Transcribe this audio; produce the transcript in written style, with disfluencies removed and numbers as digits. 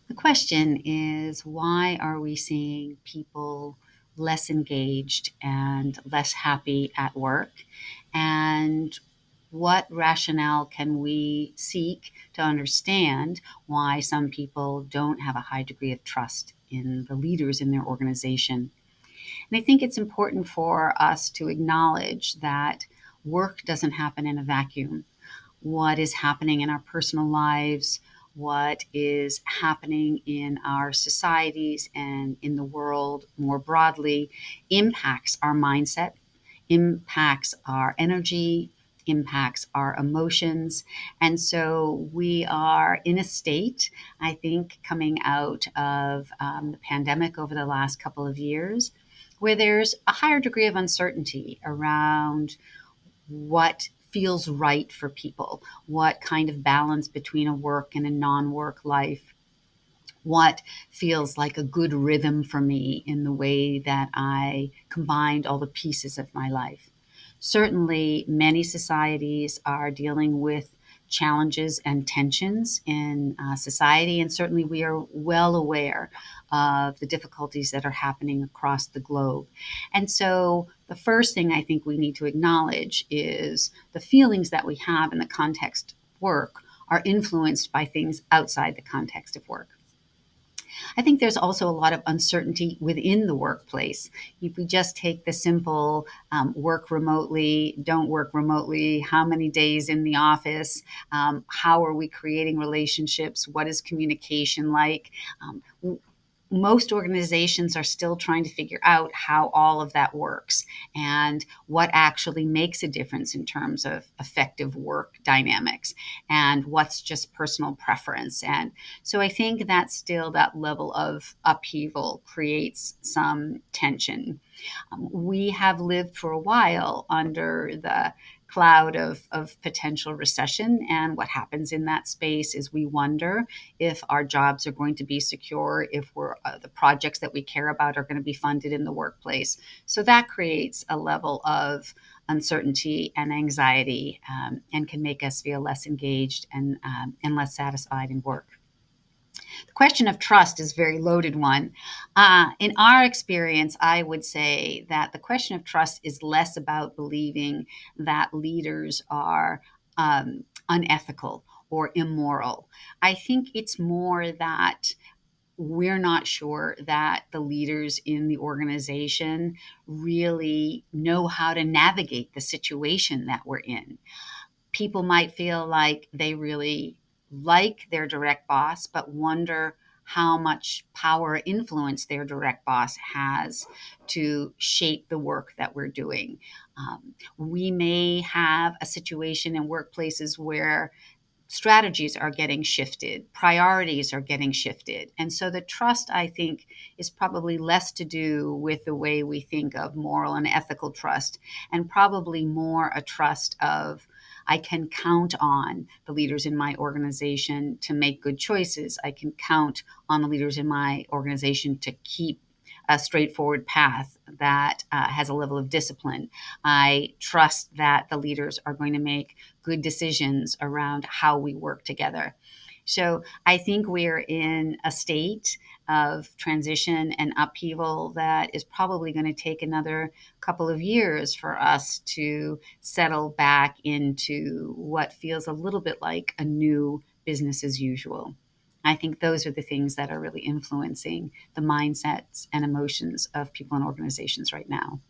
The question is, why are we seeing people less engaged and less happy at work? And what rationale can we seek to understand why some people don't have a high degree of trust in the leaders in their organization? And I think it's important for us to acknowledge that work doesn't happen in a vacuum. What is happening in our personal lives, what is happening in our societies and in the world more broadly impacts our mindset, impacts our energy, impacts our emotions. And so we are in a state, I think, coming out of the pandemic over the last couple of years, where there's a higher degree of uncertainty around what feels right for people, what kind of balance between a work and a non work life, what feels like a good rhythm for me in the way that I combined all the pieces of my life. Certainly, many societies are dealing with challenges and tensions in society, and certainly we are well aware of the difficulties that are happening across the globe. And so, the first thing I think we need to acknowledge is the feelings that we have in the context of work are influenced by things outside the context of work. I think there's also a lot of uncertainty within the workplace. If we just take the simple work remotely, don't work remotely, how many days in the office, how are we creating relationships, what is communication like? Most organizations are still trying to figure out how all of that works and what actually makes a difference in terms of effective work dynamics and what's just personal preference. And so I think that still that level of upheaval creates some tension. We have lived for a while under the cloud of potential recession. And what happens in that space is we wonder if our jobs are going to be secure, if the projects that we care about are going to be funded in the workplace. So that creates a level of uncertainty and anxiety and can make us feel less engaged and less satisfied in work. The question of trust is a very loaded one. In our experience, I would say that the question of trust is less about believing that leaders are unethical or immoral. I think it's more that we're not sure that the leaders in the organization really know how to navigate the situation that we're in. People might feel like they really like their direct boss, but wonder how much power or influence their direct boss has to shape the work that we're doing. We may have a situation in workplaces where strategies are getting shifted, priorities are getting shifted. And so the trust, I think, is probably less to do with the way we think of moral and ethical trust, and probably more a trust of I can count on the leaders in my organization to make good choices. I can count on the leaders in my organization to keep a straightforward path that has a level of discipline. I trust that the leaders are going to make good decisions around how we work together. So I think we're in a state of transition and upheaval that is probably going to take another couple of years for us to settle back into what feels a little bit like a new business as usual. I think those are the things that are really influencing the mindsets and emotions of people and organizations right now.